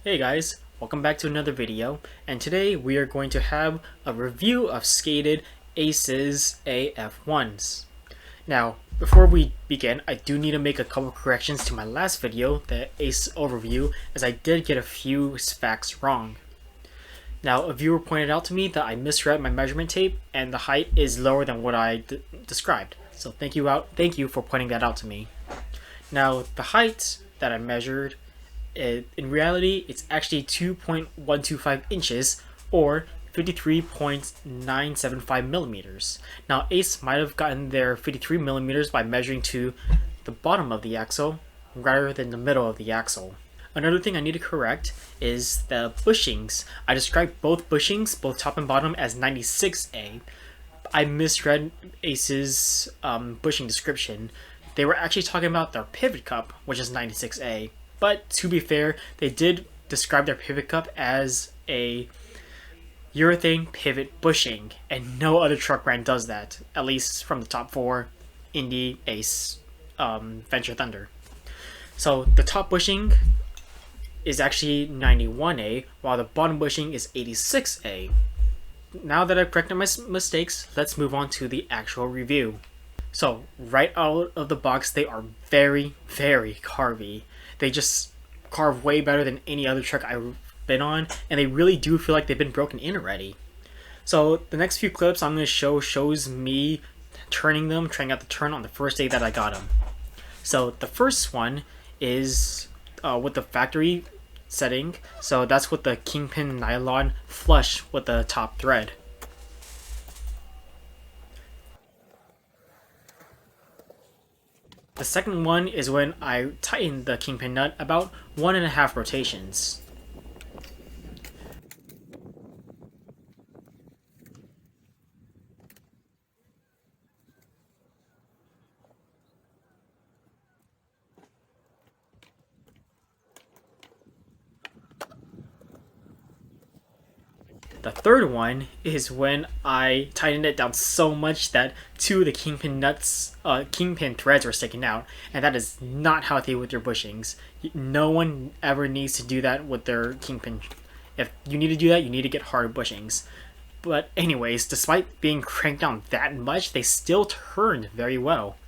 Hey guys, welcome back to another video, and today we are going to have a review of skated Ace's AF1s. Now, before we begin, I do need to make a couple corrections to my last video, the Ace overview, as I did get a few facts wrong. Now, a viewer pointed out to me that I misread my measurement tape and the height is lower than what I described. So thank you for pointing that out to me. Now, the height that I measured, in reality, it's actually 2.125 inches or 53.975 millimeters. Now, Ace might have gotten their 53 millimeters by measuring to the bottom of the axle rather than the middle of the axle. Another thing I need to correct is the bushings. I described both bushings, both top and bottom, as 96A. I misread Ace's bushing description. They were actually talking about their pivot cup, which is 96A. But to be fair, they did describe their pivot cup as a urethane pivot bushing, and no other truck brand does that, at least from the top four: Indy, Ace, Venture Thunder. So the top bushing is actually 91A, while the bottom bushing is 86A. Now that I've corrected my mistakes, let's move on to the actual review. So right out of the box, they are very, very carvy. They just carve way better than any other truck I've been on, and they really do feel like they've been broken in already. So the next few clips I'm going to shows me turning them, trying out the turn on the first day that I got them. So the first one is with the factory setting, so that's with the kingpin nylon flush with the top thread. The second one is when I tightened the kingpin nut about 1.5 rotations. The third one is when I tightened it down so much that two of the kingpin threads were sticking out, and that is not healthy with your bushings. No one ever needs to do that with their kingpin. If you need to do that, you need to get hard bushings. But anyways, despite being cranked down that much, they still turned very well.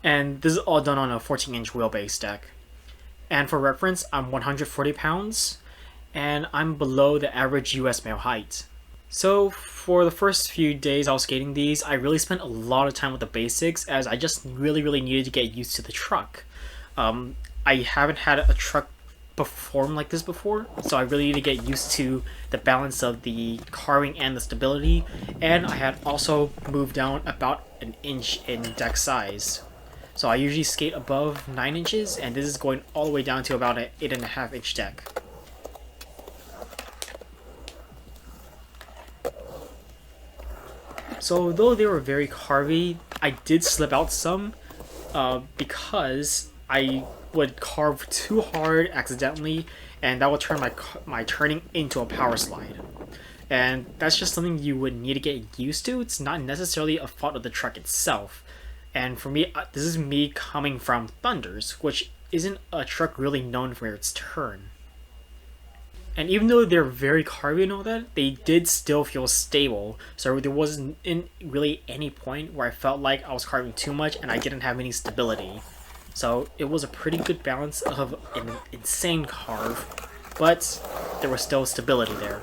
And this is all done on a 14-inch wheelbase deck. And for reference, I'm 140 pounds, and I'm below the average US male height. So for the first few days I was skating these, I really spent a lot of time with the basics, as I just really needed to get used to the truck. I haven't had a truck perform like this before, so I really need to get used to the balance of the carving and the stability, and I had also moved down about an inch in deck size. So I usually skate above 9 inches, and this is going all the way down to about an 8.5 inch deck. So though they were very carvy, I did slip out some because I would carve too hard accidentally, and that would turn my turning into a power slide. And that's just something you would need to get used to. It's not necessarily a fault of the truck itself. And for me, this is me coming from Thunders, which isn't a truck really known for its turn. And even though they're very carvy and all that, they did still feel stable. So there wasn't really any point where I felt like I was carving too much and I didn't have any stability. So it was a pretty good balance of an insane carve, but there was still stability there.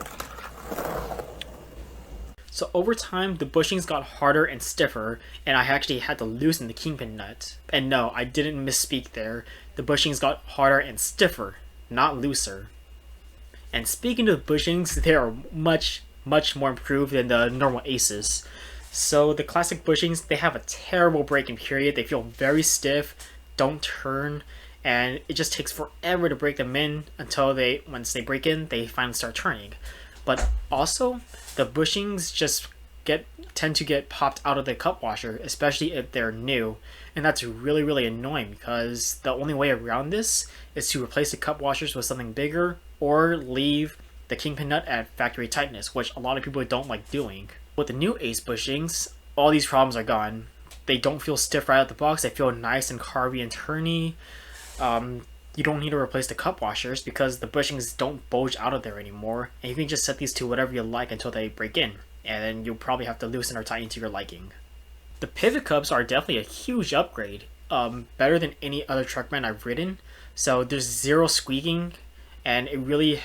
So over time, the bushings got harder and stiffer, and I actually had to loosen the kingpin nut. And no, I didn't misspeak there. The bushings got harder and stiffer, not looser. And speaking of bushings, they are much more improved than the normal Aces. So the classic bushings, they have a terrible break-in period. They feel very stiff, don't turn, and it just takes forever to break them in until once they break in, they finally start turning. But also, the bushings just tend to get popped out of the cup washer, especially if they're new. And that's really annoying, because the only way around this is to replace the cup washers with something bigger, or leave the kingpin nut at factory tightness, which a lot of people don't like doing. With the new Ace bushings, all these problems are gone. They don't feel stiff right out the box. They feel nice and carvy and turny. You don't need to replace the cup washers because the bushings don't bulge out of there anymore, and you can just set these to whatever you like until they break in, and then you'll probably have to loosen or tighten to your liking. The pivot cups are definitely a huge upgrade, better than any other truck brand I've ridden, so there's zero squeaking, and it really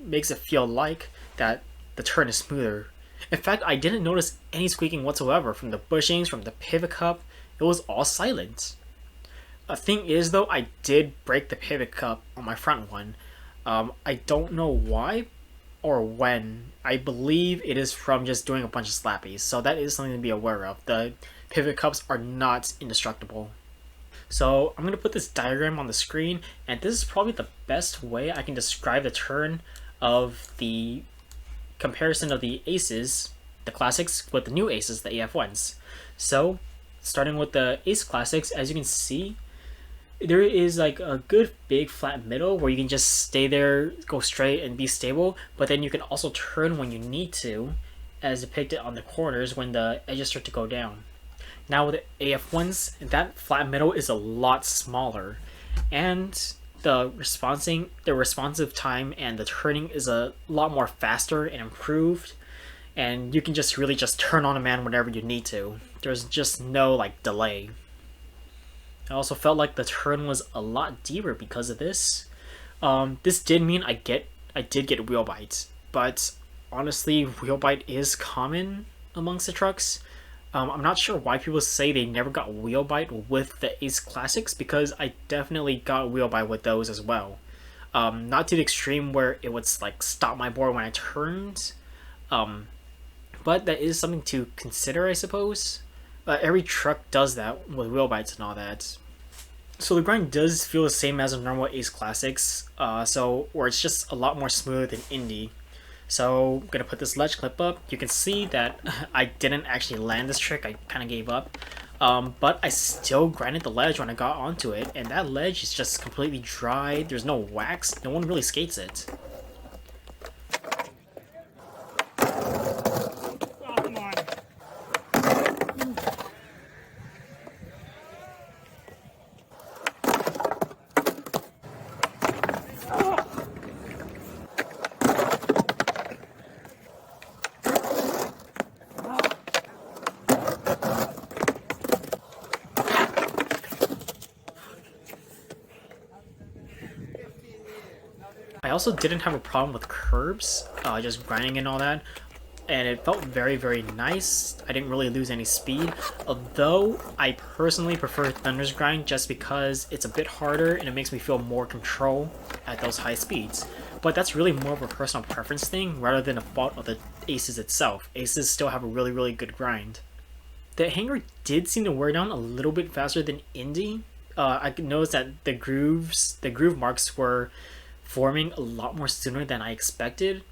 makes it feel like that the turn is smoother. In fact, I didn't notice any squeaking whatsoever from the bushings, from the pivot cup. It was all silent. The thing is though, I did break the pivot cup on my front one. I don't know why or when. I believe it is from just doing a bunch of slappies, so that is something to be aware of. The pivot cups are not indestructible. So I'm going to put this diagram on the screen, and this is probably the best way I can describe the turn of the comparison of the Aces, the Classics, with the new Aces, the AF1s. So starting with the Ace Classics, as you can see, there is like a good big flat middle where you can just stay there, go straight and be stable, but then you can also turn when you need to, as depicted on the corners when the edges start to go down. Now with the AF1s, that flat middle is a lot smaller, and the responsive time and the turning is a lot more faster and improved, and you can just really just turn on a man whenever you need to. There's just no like delay. I also felt like the turn was a lot deeper because of this. This did mean I did get wheel bites, but honestly, wheel bite is common amongst the trucks. I'm not sure why people say they never got wheel bite with the Ace Classics, because I definitely got wheel bite with those as well. Not to the extreme where it would like stop my board when I turned, but that is something to consider, I suppose. Every truck does that with wheel bites and all that. So the grind does feel the same as a normal Ace Classics, where it's just a lot more smooth than Indy. So I'm gonna put this ledge clip up. You can see that I didn't actually land this trick. I kind of gave up, but I still grinded the ledge when I got onto it, and that ledge is just completely dry. There's no wax. No one really skates it. I also didn't have a problem with curbs, just grinding and all that, and it felt very, very nice. I didn't really lose any speed, although I personally prefer Thunder's grind just because it's a bit harder and it makes me feel more control at those high speeds. But that's really more of a personal preference thing rather than a fault of the Aces itself. Aces still have a really, really good grind. The hanger did seem to wear down a little bit faster than Indy. I could notice that the groove marks were forming a lot more sooner than I expected,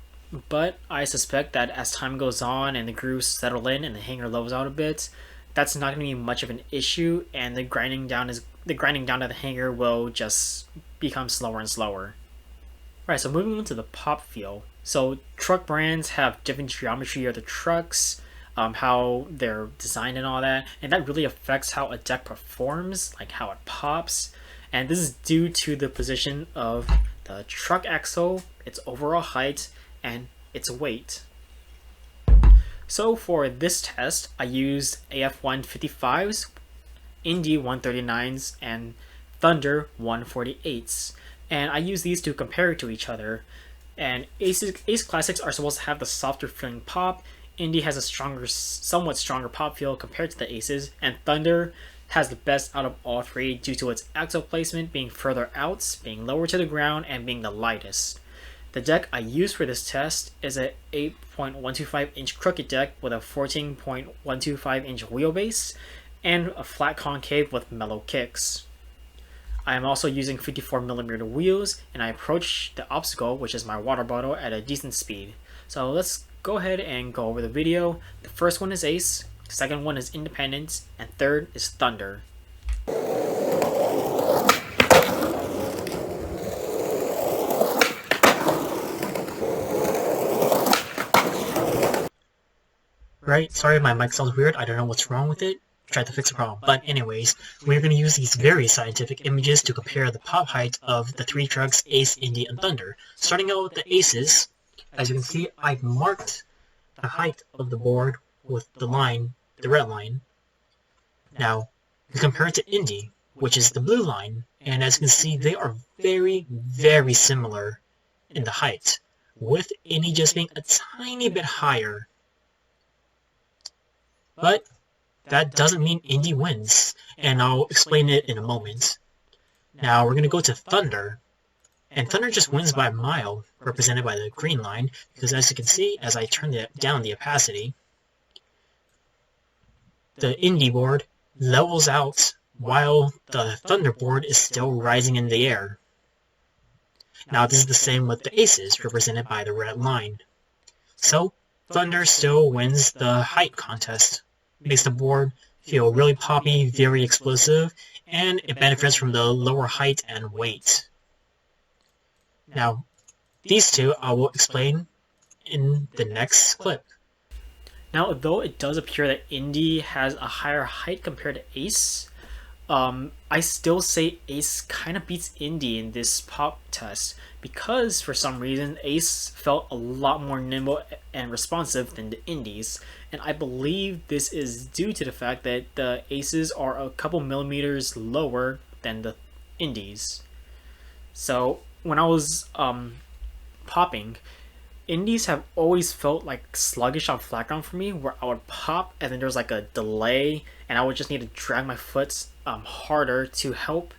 but I suspect that as time goes on and the grooves settle in and the hanger levels out a bit, that's not going to be much of an issue, and the grinding down of the hanger will just become slower and slower. Alright, so moving on to the pop feel. So truck brands have different geometry of the trucks, how they're designed and all that, and that really affects how a deck performs, like how it pops, and this is due to the position of the truck axle, its overall height, and its weight. So for this test, I used AF1 55s, Indy 139s, and Thunder 148s. And I use these to compare to each other. And Ace Classics are supposed to have the softer feeling pop, Indy has a somewhat stronger pop feel compared to the Aces, and Thunder has the best out of all three due to its axle placement being further out, being lower to the ground, and being the lightest. The deck I used for this test is an 8.125 inch crooked deck with a 14.125 inch wheelbase and a flat concave with mellow kicks. I am also using 54mm wheels, and I approach the obstacle, which is my water bottle, at a decent speed. So let's go ahead and go over the video. The first one is Ace, second one is Independent, and third is Thunder. Right, sorry my mic sounds weird, I don't know what's wrong with it. tried to fix the problem. But anyways, we're going to use these very scientific images to compare the pop height of the three trucks, Ace, Indy, and Thunder. Starting out with the Aces, as you can see, I've marked the height of the board with the line, the red line. Now, we compare it to Indy, which is the blue line, and as you can see, they are very, very similar in the height, with Indy just being a tiny bit higher. But that doesn't mean Indy wins, and I'll explain it in a moment. Now, we're going to go to Thunder, and Thunder just wins by a mile, represented by the green line, because as you can see, as I turn down the opacity, the Indy board levels out while the Thunder board is still rising in the air. Now this is the same with the Aces, represented by the red line. So, Thunder still wins the height contest. Makes the board feel really poppy, very explosive, and it benefits from the lower height and weight. Now, these two I will explain in the next clip. Now, though it does appear that Indy has a higher height compared to Ace, I still say Ace kind of beats Indy in this pop test because for some reason Ace felt a lot more nimble and responsive than the Indies, and I believe this is due to the fact that the Aces are a couple millimeters lower than the Indies. So when I was popping, Indies have always felt like sluggish on flat ground for me, where I would pop and then there's like a delay and I would just need to drag my foot harder to help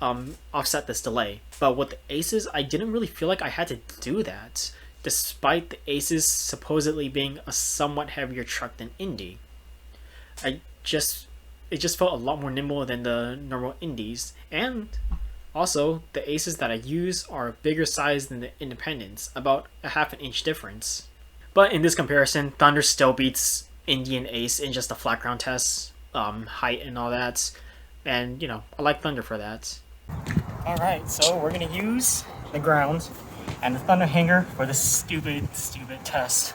offset this delay. But with the Aces, I didn't really feel like I had to do that, despite the Aces supposedly being a somewhat heavier truck than Indy. It just felt a lot more nimble than the normal Indies, and also, the Aces that I use are a bigger size than the Independents, about a half an inch difference. But in this comparison, Thunder still beats Indy and Ace in just the flat ground tests, height and all that. And, I like Thunder for that. Alright, so we're going to use the ground and the Thunder hanger for this stupid test.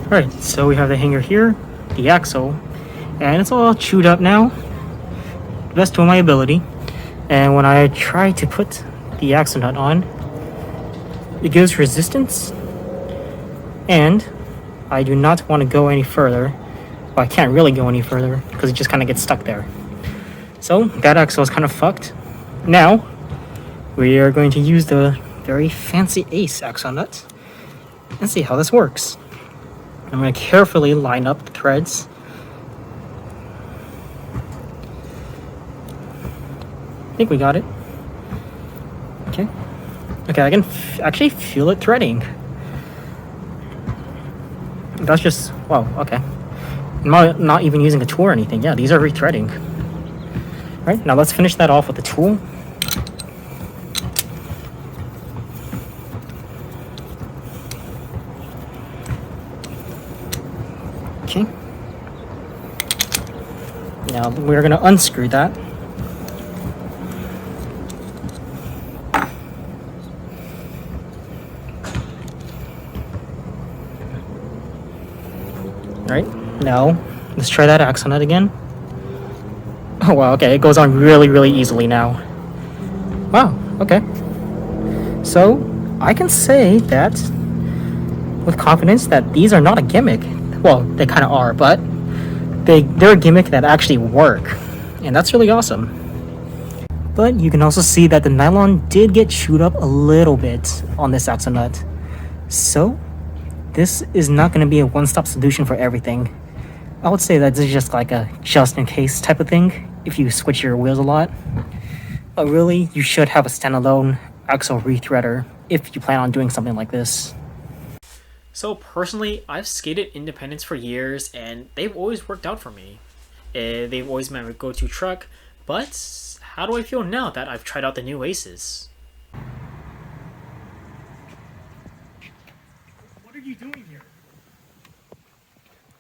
Alright, so we have the hanger here, the axle, and it's all chewed up now, best to my ability. And when I try to put the axle nut on, it gives resistance, and I do not want to go any further. Well, I can't really go any further because it just kind of gets stuck there. So that axle is kind of fucked. Now, we are going to use the very fancy Ace axle nut and see how this works. I'm going to carefully line up the threads. I think we got it. Okay. Okay, I can actually feel it threading. That's just, wow, okay. I'm not even using a tool or anything. Yeah, these are rethreading. All right, now let's finish that off with a tool. Okay. Now we're going to unscrew that. Alright, now let's try that axle nut again. Oh wow, okay, it goes on really easily now. Wow, okay. So, I can say that with confidence that these are not a gimmick. Well, they kind of are, but they're a gimmick that actually work. And that's really awesome. But you can also see that the nylon did get chewed up a little bit on this axle nut. So, this is not going to be a one-stop solution for everything. I would say that this is just like a just-in-case type of thing if you switch your wheels a lot. But really, you should have a standalone axle rethreader if you plan on doing something like this. So personally, I've skated Independents for years and they've always worked out for me. They've always been my go-to truck, but how do I feel now that I've tried out the new Aces? What are you doing here?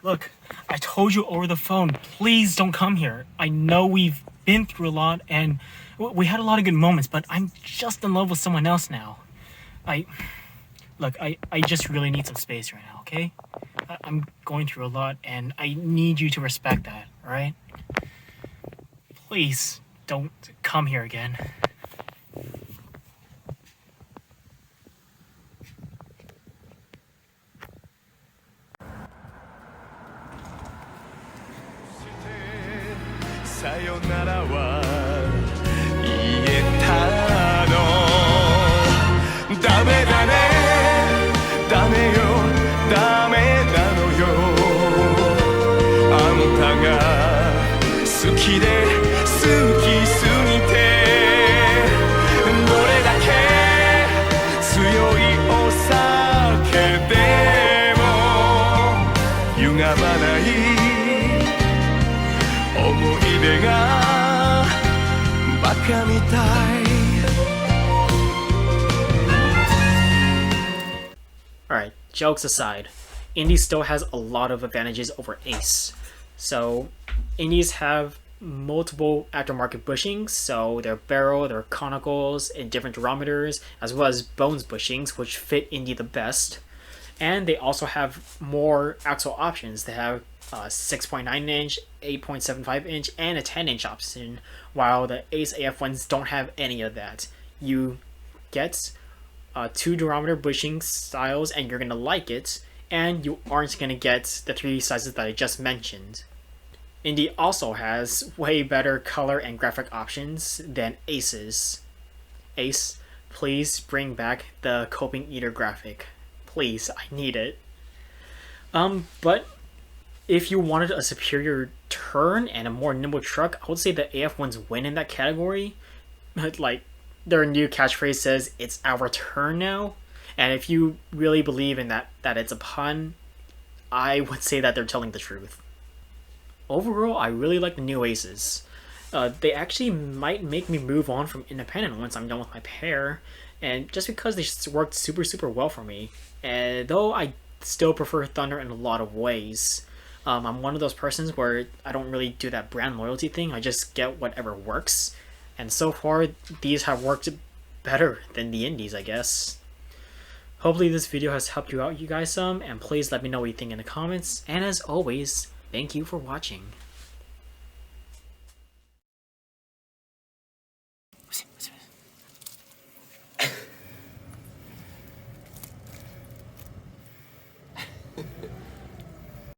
Look, I told you over the phone, please don't come here. I know we've been through a lot and we had a lot of good moments, but I'm just in love with someone else now. I just really need some space right now, okay? I'm going through a lot and I need you to respect that, alright? Please don't come here again. Alright, jokes aside, Indy still has a lot of advantages over Ace. So, Indies have multiple aftermarket bushings, so their barrel, their conicals in different diameters, as well as bones bushings, which fit Indy the best. And they also have more axle options. They have a 6.9 inch, 8.75 inch, and a 10 inch option, while the Ace AF1s don't have any of that. You get 2 diameter bushing styles and you're going to like it, and you aren't going to get the 3 sizes that I just mentioned. Indy also has way better color and graphic options than Ace's. Ace, please bring back the Coping Eater graphic. Please, I need it. But if you wanted a superior turn and a more nimble truck, I would say the AF1s win in that category. Like, their new catchphrase says, "It's our turn now." And if you really believe in that it's a pun, I would say that they're telling the truth. Overall, I really like the new Aces. They actually might make me move on from independent once I'm done with my pair, and just because they just worked super well for me. And though I still prefer Thunder in a lot of ways. I'm one of those persons where I don't really do that brand loyalty thing. I just get whatever works. And so far, these have worked better than the Indies, I guess. Hopefully this video has helped you out, you guys, some, and please let me know what you think in the comments. And as always, thank you for watching.